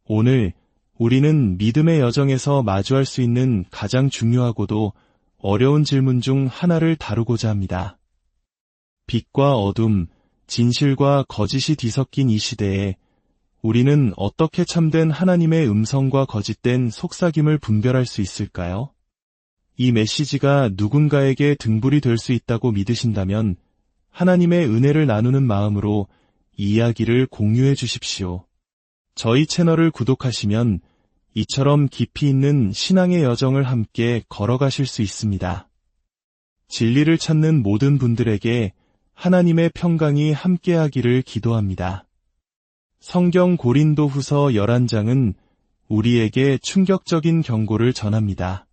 오늘 우리는 믿음의 여정에서 마주할 수 있는 가장 중요하고도 어려운 질문 중 하나를 다루고자 합니다. 빛과 어둠, 진실과 거짓이 뒤섞인 이 시대에 우리는 어떻게 참된 하나님의 음성과 거짓된 속삭임을 분별할 수 있을까요? 이 메시지가 누군가에게 등불이 될 수 있다고 믿으신다면 하나님의 은혜를 나누는 마음으로 이 이야기를 공유해 주십시오. 저희 채널을 구독하시면 이처럼 깊이 있는 신앙의 여정을 함께 걸어가실 수 있습니다. 진리를 찾는 모든 분들에게 하나님의 평강이 함께하기를 기도합니다. 성경 고린도후서 11장은 우리에게 충격적인 경고를 전합니다.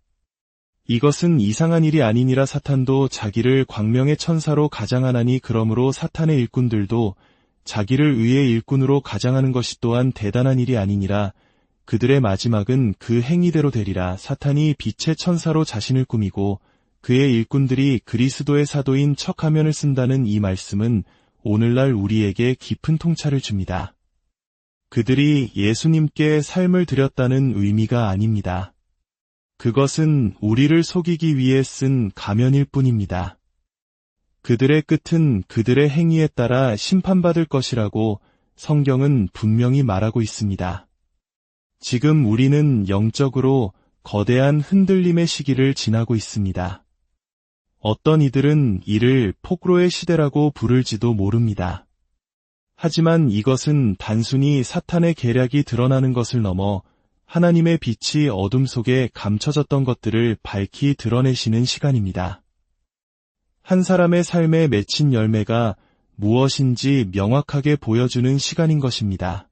이것은 이상한 일이 아니니라 사탄도 자기를 광명의 천사로 가장하나니 그러므로 사탄의 일꾼들도 자기를 의의 일꾼으로 가장하는 것이 또한 대단한 일이 아니니라. 그들의 마지막은 그 행위대로 되리라. 사탄이 빛의 천사로 자신을 꾸미고 그의 일꾼들이 그리스도의 사도인 척화면을 쓴다는 이 말씀은 오늘날 우리에게 깊은 통찰을 줍니다. 그들이 예수님께 삶을 드렸다는 의미가 아닙니다. 그것은 우리를 속이기 위해 쓴 가면일 뿐입니다. 그들의 끝은 그들의 행위에 따라 심판받을 것이라고 성경은 분명히 말하고 있습니다. 지금 우리는 영적으로 거대한 흔들림의 시기를 지나고 있습니다. 어떤 이들은 이를 폭로의 시대라고 부를지도 모릅니다. 하지만 이것은 단순히 사탄의 계략이 드러나는 것을 넘어 하나님의 빛이 어둠 속에 감춰졌던 것들을 밝히 드러내시는 시간입니다. 한 사람의 삶에 맺힌 열매가 무엇인지 명확하게 보여주는 시간인 것입니다.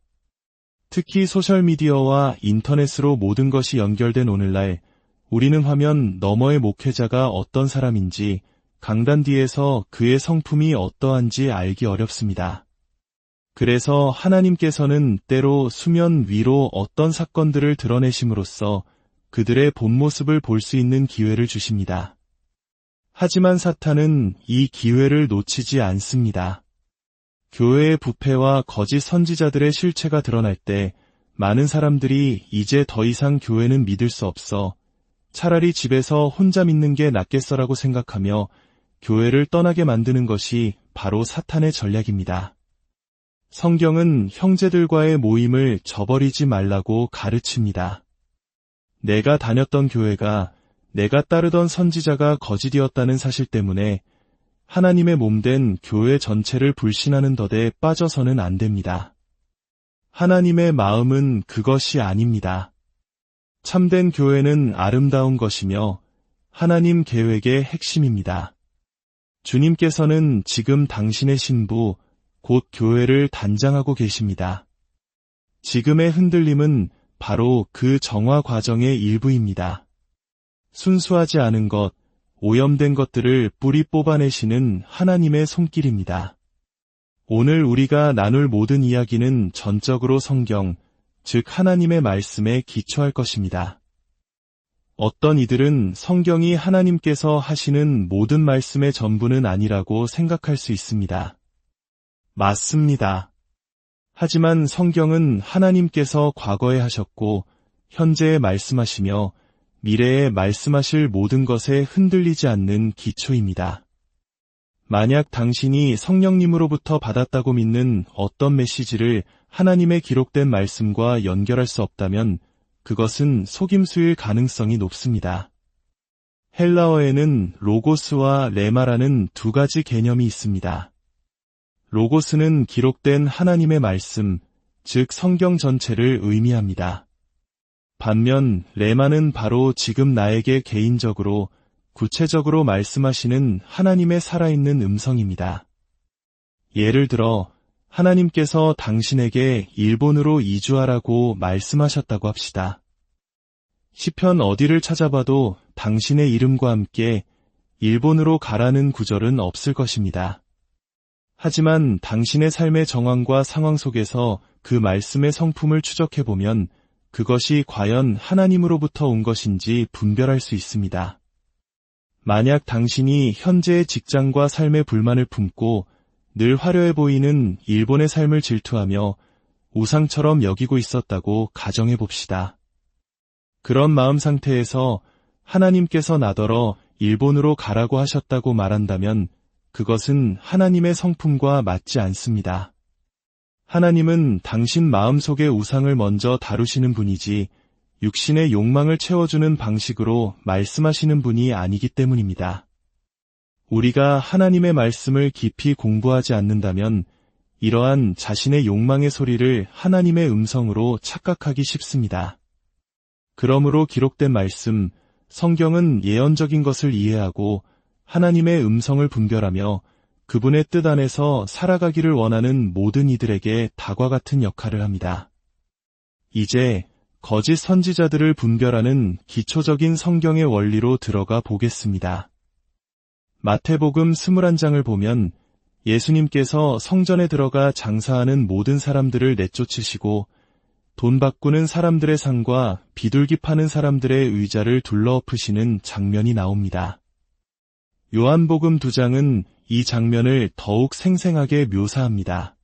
특히 소셜미디어와 인터넷으로 모든 것이 연결된 오늘날 우리는 화면 너머의 목회자가 어떤 사람인지 강단 뒤에서 그의 성품이 어떠한지 알기 어렵습니다. 그래서 하나님께서는 때로 수면 위로 어떤 사건들을 드러내심으로써 그들의 본 모습을 볼 수 있는 기회를 주십니다. 하지만 사탄은 이 기회를 놓치지 않습니다. 교회의 부패와 거짓 선지자들의 실체가 드러날 때 많은 사람들이 이제 더 이상 교회는 믿을 수 없어 차라리 집에서 혼자 믿는 게 낫겠어라고 생각하며 교회를 떠나게 만드는 것이 바로 사탄의 전략입니다. 성경은 형제들과의 모임을 저버리지 말라고 가르칩니다. 내가 다녔던 교회가 내가 따르던 선지자가 거짓이었다는 사실 때문에 하나님의 몸된 교회 전체를 불신하는 덫에 빠져서는 안 됩니다. 하나님의 마음은 그것이 아닙니다. 참된 교회는 아름다운 것이며 하나님 계획의 핵심입니다. 주님께서는 지금 당신의 신부, 곧 교회를 단장하고 계십니다. 지금의 흔들림은 바로 그 정화 과정의 일부입니다. 순수하지 않은 것, 오염된 것들을 뿌리 뽑아내시는 하나님의 손길입니다. 오늘 우리가 나눌 모든 이야기는 전적으로 성경, 즉 하나님의 말씀에 기초할 것입니다. 어떤 이들은 성경이 하나님께서 하시는 모든 말씀의 전부는 아니라고 생각할 수 있습니다. 맞습니다. 하지만 성경은 하나님께서 과거에 하셨고 현재에 말씀하시며 미래에 말씀하실 모든 것에 흔들리지 않는 기초입니다. 만약 당신이 성령님으로부터 받았다고 믿는 어떤 메시지를 하나님의 기록된 말씀과 연결할 수 없다면 그것은 속임수일 가능성이 높습니다. 헬라어에는 로고스와 레마라는 두 가지 개념이 있습니다. 로고스는 기록된 하나님의 말씀, 즉 성경 전체를 의미합니다. 반면 레마는 바로 지금 나에게 개인적으로, 구체적으로 말씀하시는 하나님의 살아있는 음성입니다. 예를 들어 하나님께서 당신에게 일본으로 이주하라고 말씀하셨다고 합시다. 시편 어디를 찾아봐도 당신의 이름과 함께 일본으로 가라는 구절은 없을 것입니다. 하지만 당신의 삶의 정황과 상황 속에서 그 말씀의 성품을 추적해보면 그것이 과연 하나님으로부터 온 것인지 분별할 수 있습니다. 만약 당신이 현재의 직장과 삶의 불만을 품고 늘 화려해 보이는 일본의 삶을 질투하며 우상처럼 여기고 있었다고 가정해 봅시다. 그런 마음 상태에서 하나님께서 나더러 일본으로 가라고 하셨다고 말한다면 그것은 하나님의 성품과 맞지 않습니다. 하나님은 당신 마음속의 우상을 먼저 다루시는 분이지 육신의 욕망을 채워주는 방식으로 말씀하시는 분이 아니기 때문입니다. 우리가 하나님의 말씀을 깊이 공부하지 않는다면 이러한 자신의 욕망의 소리를 하나님의 음성으로 착각하기 쉽습니다. 그러므로 기록된 말씀, 성경은 예언적인 것을 이해하고 하나님의 음성을 분별하며 그분의 뜻 안에서 살아가기를 원하는 모든 이들에게 다과 같은 역할을 합니다. 이제 거짓 선지자들을 분별하는 기초적인 성경의 원리로 들어가 보겠습니다. 마태복음 21장을 보면 예수님께서 성전에 들어가 장사하는 모든 사람들을 내쫓으시고 돈 바꾸는 사람들의 상과 비둘기 파는 사람들의 의자를 둘러엎으시는 장면이 나옵니다. 요한복음 2장은 이 장면을 더욱 생생하게 묘사합니다.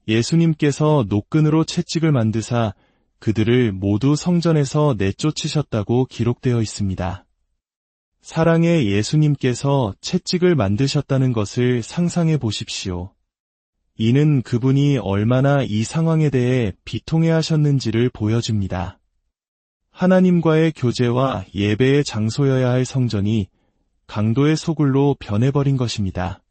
예수님께서 노끈으로 채찍을 만드사 그들을 모두 성전에서 내쫓으셨다고 기록되어 있습니다. 사랑의 예수님께서 채찍을 만드셨다는 것을 상상해 보십시오. 이는 그분이 얼마나 이 상황에 대해 비통해하셨는지를 보여줍니다. 하나님과의 교제와 예배의 장소여야 할 성전이 강도의 소굴로 변해버린 것입니다.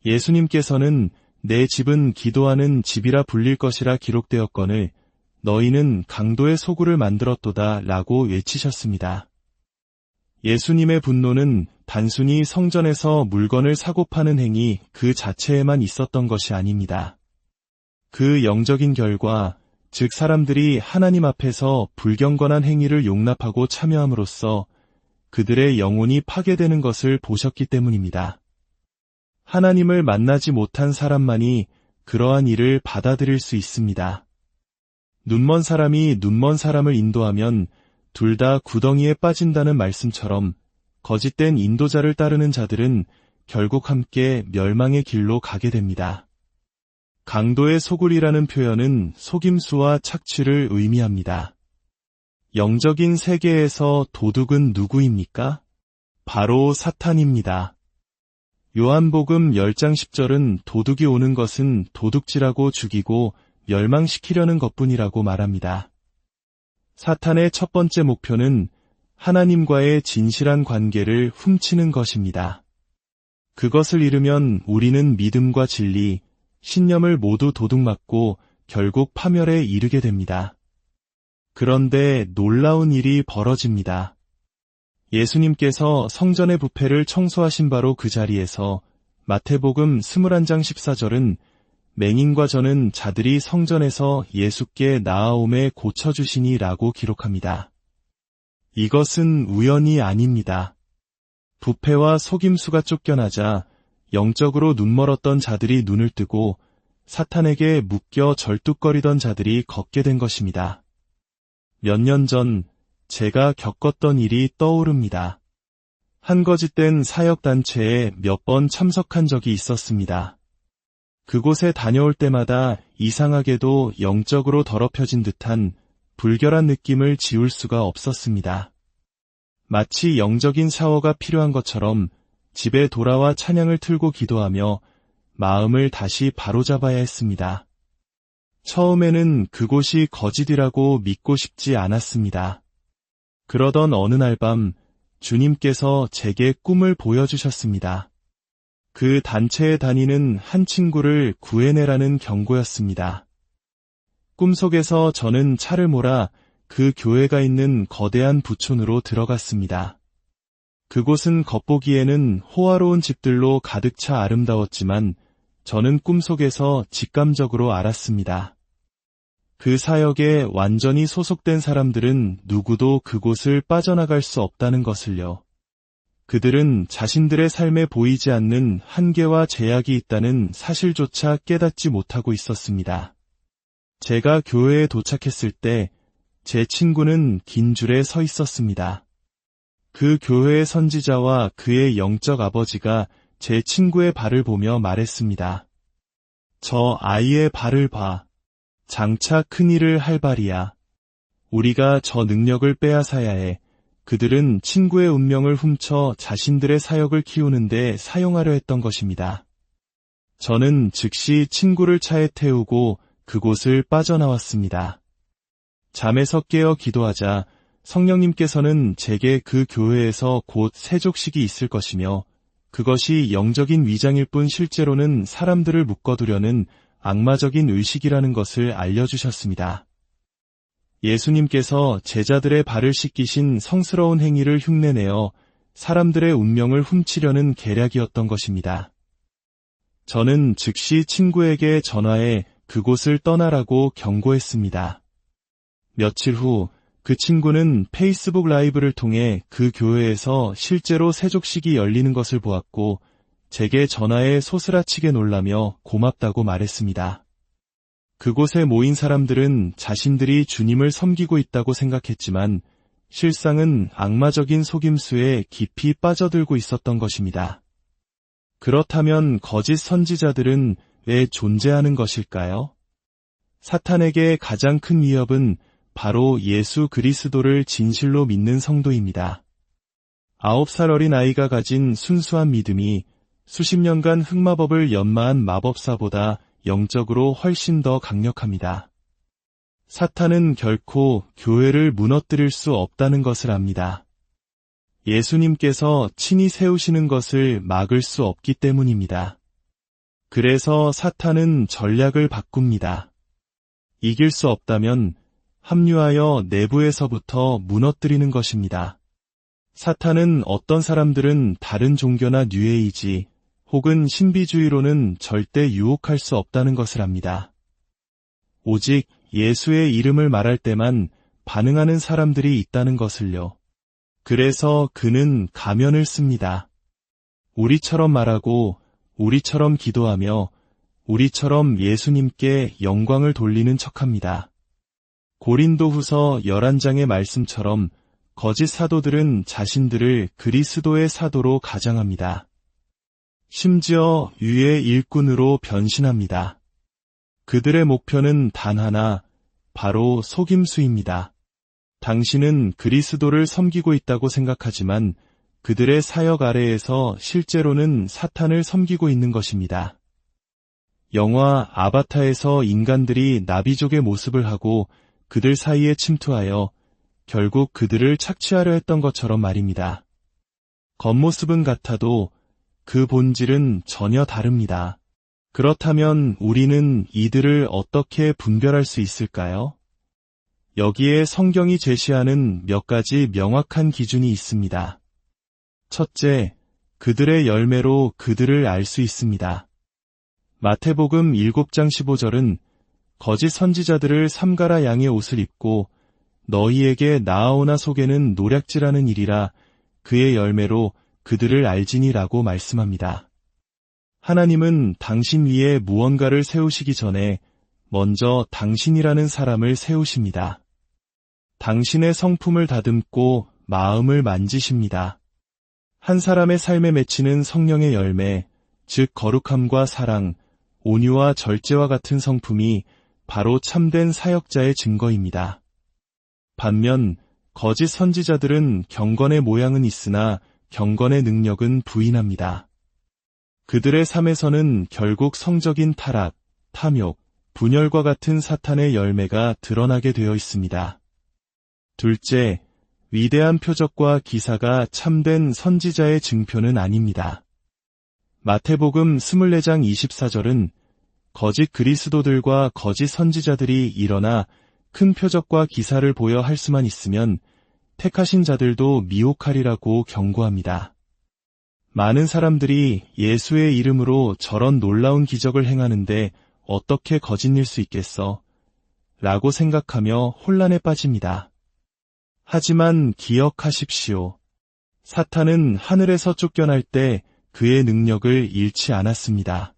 예수님께서는 내 집은 기도하는 집이라 불릴 것이라 기록되었거늘 너희는 강도의 소굴을 만들었도다 라고 외치셨습니다. 예수님의 분노는 단순히 성전에서 물건을 사고 파는 행위 그 자체에만 있었던 것이 아닙니다. 그 영적인 결과, 즉 사람들이 하나님 앞에서 불경건한 행위를 용납하고 참여함으로써 그들의 영혼이 파괴되는 것을 보셨기 때문입니다. 하나님을 만나지 못한 사람만이 그러한 일을 받아들일 수 있습니다. 눈먼 사람이 눈먼 사람을 인도하면 둘 다 구덩이에 빠진다는 말씀처럼 거짓된 인도자를 따르는 자들은 결국 함께 멸망의 길로 가게 됩니다. 강도의 소굴이라는 표현은 속임수와 착취를 의미합니다. 영적인 세계에서 도둑은 누구입니까? 바로 사탄입니다. 요한복음 10장 10절은 도둑이 오는 것은 도둑질하고 죽이고 멸망시키려는 것뿐이라고 말합니다. 사탄의 첫 번째 목표는 하나님과의 진실한 관계를 훔치는 것입니다. 그것을 잃으면 우리는 믿음과 진리, 신념을 모두 도둑맞고 결국 파멸에 이르게 됩니다. 그런데 놀라운 일이 벌어집니다. 예수님께서 성전의 부패를 청소하신 바로 그 자리에서 마태복음 21장 14절은 맹인과 저는 자들이 성전에서 예수께 나아옴에 고쳐주시니 라고 기록합니다. 이것은 우연이 아닙니다. 부패와 속임수가 쫓겨나자 영적으로 눈멀었던 자들이 눈을 뜨고 사탄에게 묶여 절뚝거리던 자들이 걷게 된 것입니다. 몇 년 전 제가 겪었던 일이 떠오릅니다. 한 거짓된 사역단체에 몇 번 참석한 적이 있었습니다. 그곳에 다녀올 때마다 이상하게도 영적으로 더럽혀진 듯한 불결한 느낌을 지울 수가 없었습니다. 마치 영적인 샤워가 필요한 것처럼 집에 돌아와 찬양을 틀고 기도하며 마음을 다시 바로잡아야 했습니다. 처음에는 그곳이 거짓이라고 믿고 싶지 않았습니다. 그러던 어느 날 밤 주님께서 제게 꿈을 보여주셨습니다. 그 단체에 다니는 한 친구를 구해내라는 경고였습니다. 꿈속에서 저는 차를 몰아 그 교회가 있는 거대한 부촌으로 들어갔습니다. 그곳은 겉보기에는 호화로운 집들로 가득 차 아름다웠지만 저는 꿈속에서 직감적으로 알았습니다. 그 사역에 완전히 소속된 사람들은 누구도 그곳을 빠져나갈 수 없다는 것을요. 그들은 자신들의 삶에 보이지 않는 한계와 제약이 있다는 사실조차 깨닫지 못하고 있었습니다. 제가 교회에 도착했을 때 제 친구는 긴 줄에 서 있었습니다. 그 교회의 선지자와 그의 영적 아버지가 제 친구의 발을 보며 말했습니다. 저 아이의 발을 봐. 장차 큰 일을 할 발이야. 우리가 저 능력을 빼앗아야 해. 그들은 친구의 운명을 훔쳐 자신들의 사역을 키우는데 사용하려 했던 것입니다. 저는 즉시 친구를 차에 태우고 그곳을 빠져나왔습니다. 잠에서 깨어 기도하자 성령님께서는 제게 그 교회에서 곧 세족식이 있을 것이며 그것이 영적인 위장일 뿐 실제로는 사람들을 묶어두려는 악마적인 의식이라는 것을 알려주셨습니다. 예수님께서 제자들의 발을 씻기신 성스러운 행위를 흉내내어 사람들의 운명을 훔치려는 계략이었던 것입니다. 저는 즉시 친구에게 전화해 그곳을 떠나라고 경고했습니다. 며칠 후 그 친구는 페이스북 라이브를 통해 그 교회에서 실제로 세족식이 열리는 것을 보았고 제게 전화해 소스라치게 놀라며 고맙다고 말했습니다. 그곳에 모인 사람들은 자신들이 주님을 섬기고 있다고 생각했지만 실상은 악마적인 속임수에 깊이 빠져들고 있었던 것입니다. 그렇다면 거짓 선지자들은 왜 존재하는 것일까요? 사탄에게 가장 큰 위협은 바로 예수 그리스도를 진실로 믿는 성도입니다. 9살 어린 아이가 가진 순수한 믿음이 수십 년간 흑마법을 연마한 마법사보다 영적으로 훨씬 더 강력합니다. 사탄은 결코 교회를 무너뜨릴 수 없다는 것을 압니다. 예수님께서 친히 세우시는 것을 막을 수 없기 때문입니다. 그래서 사탄은 전략을 바꿉니다. 이길 수 없다면 합류하여 내부에서부터 무너뜨리는 것입니다. 사탄은 어떤 사람들은 다른 종교나 뉴에이지 혹은 신비주의로는 절대 유혹할 수 없다는 것을 압니다. 오직 예수의 이름을 말할 때만 반응하는 사람들이 있다는 것을요. 그래서 그는 가면을 씁니다. 우리처럼 말하고 우리처럼 기도하며 우리처럼 예수님께 영광을 돌리는 척합니다. 고린도후서 11장의 말씀처럼 거짓 사도들은 자신들을 그리스도의 사도로 가장합니다. 심지어 유의 일꾼으로 변신합니다. 그들의 목표는 단 하나, 바로 속임수입니다. 당신은 그리스도를 섬기고 있다고 생각하지만 그들의 사역 아래에서 실제로는 사탄을 섬기고 있는 것입니다. 영화 아바타에서 인간들이 나비족의 모습을 하고 그들 사이에 침투하여 결국 그들을 착취하려 했던 것처럼 말입니다. 겉모습은 같아도 그 본질은 전혀 다릅니다. 그렇다면 우리는 이들을 어떻게 분별할 수 있을까요? 여기에 성경이 제시하는 몇 가지 명확한 기준이 있습니다. 첫째, 그들의 열매로 그들을 알 수 있습니다. 마태복음 7장 15절은 거짓 선지자들을 삼가라 양의 옷을 입고 너희에게 나아오나 속에는 노략질하는 일이라 그의 열매로 그들을 알지니라고 말씀합니다. 하나님은 당신 위에 무언가를 세우시기 전에 먼저 당신이라는 사람을 세우십니다. 당신의 성품을 다듬고 마음을 만지십니다. 한 사람의 삶에 맺히는 성령의 열매, 즉 거룩함과 사랑, 온유와 절제와 같은 성품이 바로 참된 사역자의 증거입니다. 반면 거짓 선지자들은 경건의 모양은 있으나 경건의 능력은 부인합니다. 그들의 삶에서는 결국 성적인 타락, 탐욕, 분열과 같은 사탄의 열매가 드러나게 되어 있습니다. 둘째, 위대한 표적과 기사가 참된 선지자의 증표는 아닙니다. 마태복음 24장 24절은 거짓 그리스도들과 거짓 선지자들이 일어나 큰 표적과 기사를 보여 할 수만 있으면 택하신 자들도 미혹하리라고 경고합니다. 많은 사람들이 예수의 이름으로 저런 놀라운 기적을 행하는데 어떻게 거짓일 수 있겠어? 라고 생각하며 혼란에 빠집니다. 하지만 기억하십시오. 사탄은 하늘에서 쫓겨날 때 그의 능력을 잃지 않았습니다.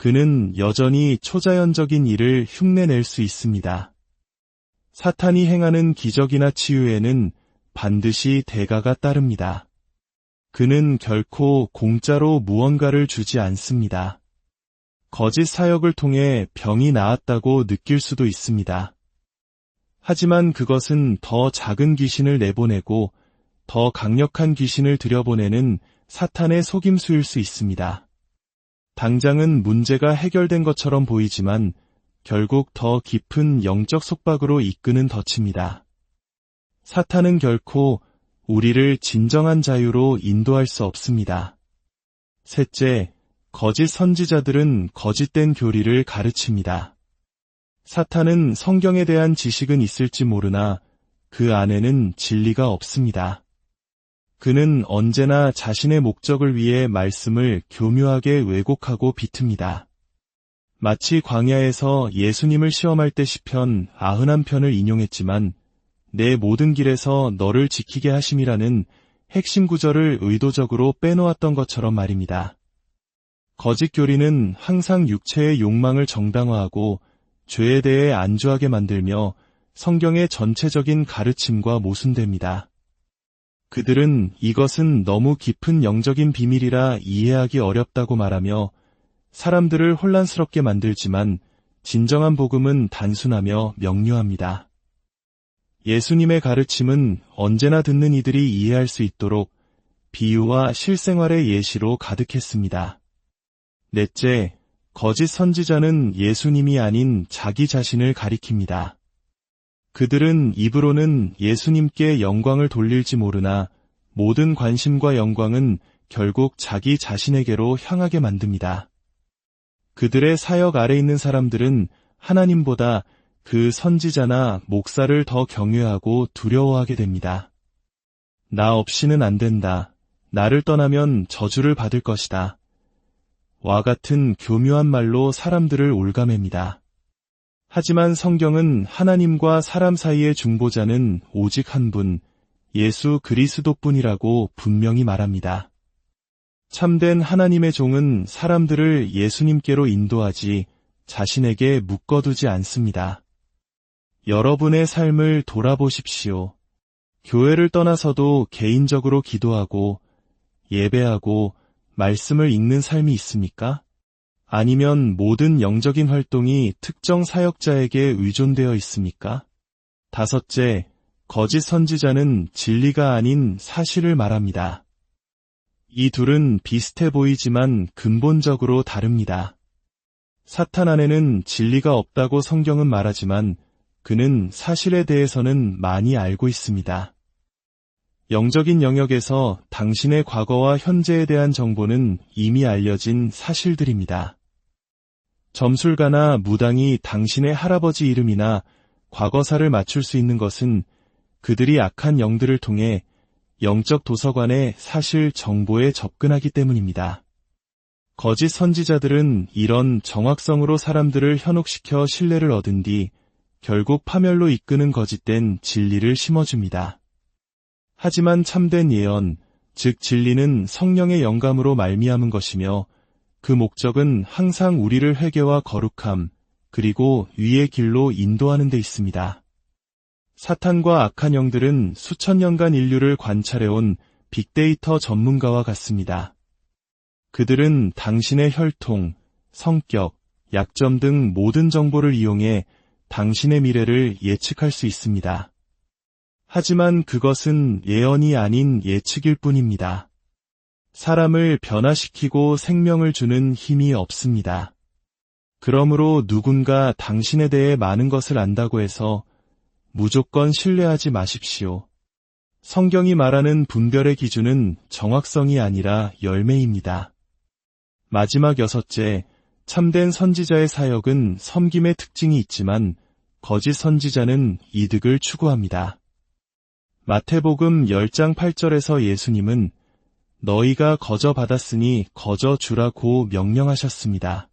그는 여전히 초자연적인 일을 흉내낼 수 있습니다. 사탄이 행하는 기적이나 치유에는 반드시 대가가 따릅니다. 그는 결코 공짜로 무언가를 주지 않습니다. 거짓 사역을 통해 병이 나았다고 느낄 수도 있습니다. 하지만 그것은 더 작은 귀신을 내보내고 더 강력한 귀신을 들여보내는 사탄의 속임수일 수 있습니다. 당장은 문제가 해결된 것처럼 보이지만 결국 더 깊은 영적 속박으로 이끄는 덫입니다. 사탄은 결코 우리를 진정한 자유로 인도할 수 없습니다. 셋째, 거짓 선지자들은 거짓된 교리를 가르칩니다. 사탄은 성경에 대한 지식은 있을지 모르나 그 안에는 진리가 없습니다. 그는 언제나 자신의 목적을 위해 말씀을 교묘하게 왜곡하고 비틉니다. 마치 광야에서 예수님을 시험할 때 시편 91편을 인용했지만 내 모든 길에서 너를 지키게 하심이라는 핵심 구절을 의도적으로 빼놓았던 것처럼 말입니다. 거짓 교리는 항상 육체의 욕망을 정당화하고 죄에 대해 안주하게 만들며 성경의 전체적인 가르침과 모순됩니다. 그들은 이것은 너무 깊은 영적인 비밀이라 이해하기 어렵다고 말하며 사람들을 혼란스럽게 만들지만 진정한 복음은 단순하며 명료합니다. 예수님의 가르침은 언제나 듣는 이들이 이해할 수 있도록 비유와 실생활의 예시로 가득했습니다. 넷째, 거짓 선지자는 예수님이 아닌 자기 자신을 가리킵니다. 그들은 입으로는 예수님께 영광을 돌릴지 모르나 모든 관심과 영광은 결국 자기 자신에게로 향하게 만듭니다. 그들의 사역 아래 있는 사람들은 하나님보다 그 선지자나 목사를 더 경외하고 두려워하게 됩니다. 나 없이는 안 된다. 나를 떠나면 저주를 받을 것이다. 와 같은 교묘한 말로 사람들을 올가맵니다. 하지만 성경은 하나님과 사람 사이의 중보자는 오직 한 분, 예수 그리스도뿐이라고 분명히 말합니다. 참된 하나님의 종은 사람들을 예수님께로 인도하지 자신에게 묶어두지 않습니다. 여러분의 삶을 돌아보십시오. 교회를 떠나서도 개인적으로 기도하고 예배하고 말씀을 읽는 삶이 있습니까? 아니면 모든 영적인 활동이 특정 사역자에게 의존되어 있습니까? 다섯째, 거짓 선지자는 진리가 아닌 사실을 말합니다. 이 둘은 비슷해 보이지만 근본적으로 다릅니다. 사탄 안에는 진리가 없다고 성경은 말하지만 그는 사실에 대해서는 많이 알고 있습니다. 영적인 영역에서 당신의 과거와 현재에 대한 정보는 이미 알려진 사실들입니다. 점술가나 무당이 당신의 할아버지 이름이나 과거사를 맞출 수 있는 것은 그들이 악한 영들을 통해 영적 도서관의 사실 정보에 접근하기 때문입니다. 거짓 선지자들은 이런 정확성으로 사람들을 현혹시켜 신뢰를 얻은 뒤 결국 파멸로 이끄는 거짓된 진리를 심어줍니다. 하지만 참된 예언, 즉 진리는 성령의 영감으로 말미암은 것이며 그 목적은 항상 우리를 회개와 거룩함, 그리고 의의 길로 인도하는 데 있습니다. 사탄과 악한 영들은 수천 년간 인류를 관찰해온 빅데이터 전문가와 같습니다. 그들은 당신의 혈통, 성격, 약점 등 모든 정보를 이용해 당신의 미래를 예측할 수 있습니다. 하지만 그것은 예언이 아닌 예측일 뿐입니다. 사람을 변화시키고 생명을 주는 힘이 없습니다. 그러므로 누군가 당신에 대해 많은 것을 안다고 해서 무조건 신뢰하지 마십시오. 성경이 말하는 분별의 기준은 정확성이 아니라 열매입니다. 마지막 여섯째, 참된 선지자의 사역은 섬김의 특징이 있지만 거짓 선지자는 이득을 추구합니다. 마태복음 10장 8절에서 예수님은 너희가 거저 받았으니 거저 주라고 명령하셨습니다.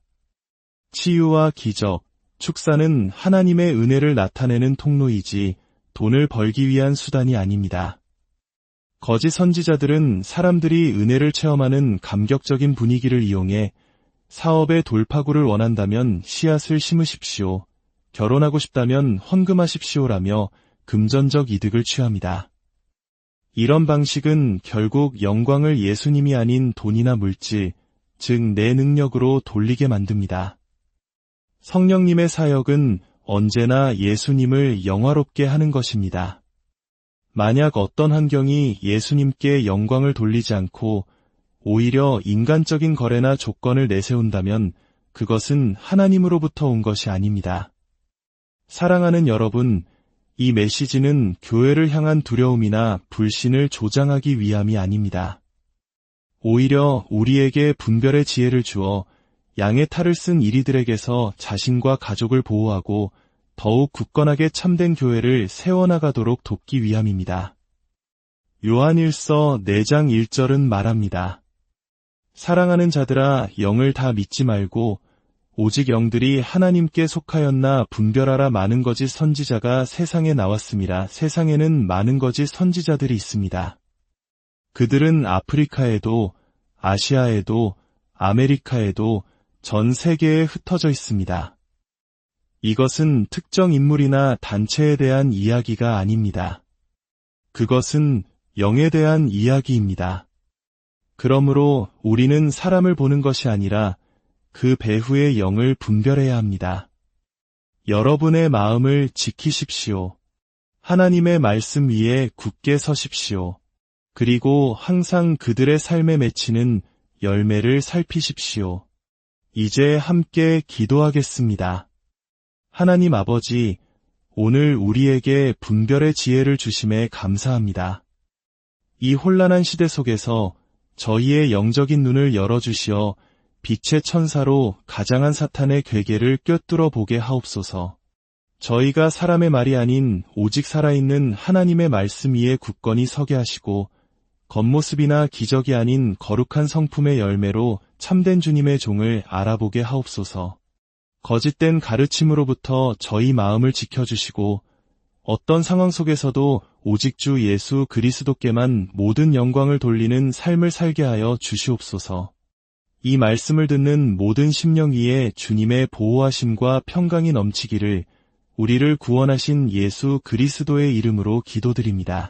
치유와 기적, 축사는 하나님의 은혜를 나타내는 통로이지 돈을 벌기 위한 수단이 아닙니다. 거짓 선지자들은 사람들이 은혜를 체험하는 감격적인 분위기를 이용해 사업의 돌파구를 원한다면 씨앗을 심으십시오. 결혼하고 싶다면 헌금하십시오라며 금전적 이득을 취합니다. 이런 방식은 결국 영광을 예수님이 아닌 돈이나 물질, 즉 내 능력으로 돌리게 만듭니다. 성령님의 사역은 언제나 예수님을 영화롭게 하는 것입니다. 만약 어떤 환경이 예수님께 영광을 돌리지 않고 오히려 인간적인 거래나 조건을 내세운다면 그것은 하나님으로부터 온 것이 아닙니다. 사랑하는 여러분, 이 메시지는 교회를 향한 두려움이나 불신을 조장하기 위함이 아닙니다. 오히려 우리에게 분별의 지혜를 주어 양의 탈을 쓴 이리들에게서 자신과 가족을 보호하고 더욱 굳건하게 참된 교회를 세워나가도록 돕기 위함입니다. 요한일서 4장 1절은 말합니다. 사랑하는 자들아, 영을 다 믿지 말고 오직 영들이 하나님께 속하였나 분별하라. 많은 거짓 선지자가 세상에 나왔음이라. 세상에는 많은 거짓 선지자들이 있습니다. 그들은 아프리카에도 아시아에도 아메리카에도 전 세계에 흩어져 있습니다. 이것은 특정 인물이나 단체에 대한 이야기가 아닙니다. 그것은 영에 대한 이야기입니다. 그러므로 우리는 사람을 보는 것이 아니라 그 배후의 영을 분별해야 합니다. 여러분의 마음을 지키십시오. 하나님의 말씀 위에 굳게 서십시오. 그리고 항상 그들의 삶에 맺히는 열매를 살피십시오. 이제 함께 기도하겠습니다. 하나님 아버지, 오늘 우리에게 분별의 지혜를 주심에 감사합니다. 이 혼란한 시대 속에서 저희의 영적인 눈을 열어주시어 빛의 천사로 가장한 사탄의 괴계를 꿰뚫어 보게 하옵소서. 저희가 사람의 말이 아닌 오직 살아있는 하나님의 말씀 위에 굳건히 서게 하시고 겉모습이나 기적이 아닌 거룩한 성품의 열매로 참된 주님의 종을 알아보게 하옵소서. 거짓된 가르침으로부터 저희 마음을 지켜주시고 어떤 상황 속에서도 오직 주 예수 그리스도께만 모든 영광을 돌리는 삶을 살게 하여 주시옵소서. 이 말씀을 듣는 모든 심령 위에 주님의 보호하심과 평강이 넘치기를 우리를 구원하신 예수 그리스도의 이름으로 기도드립니다.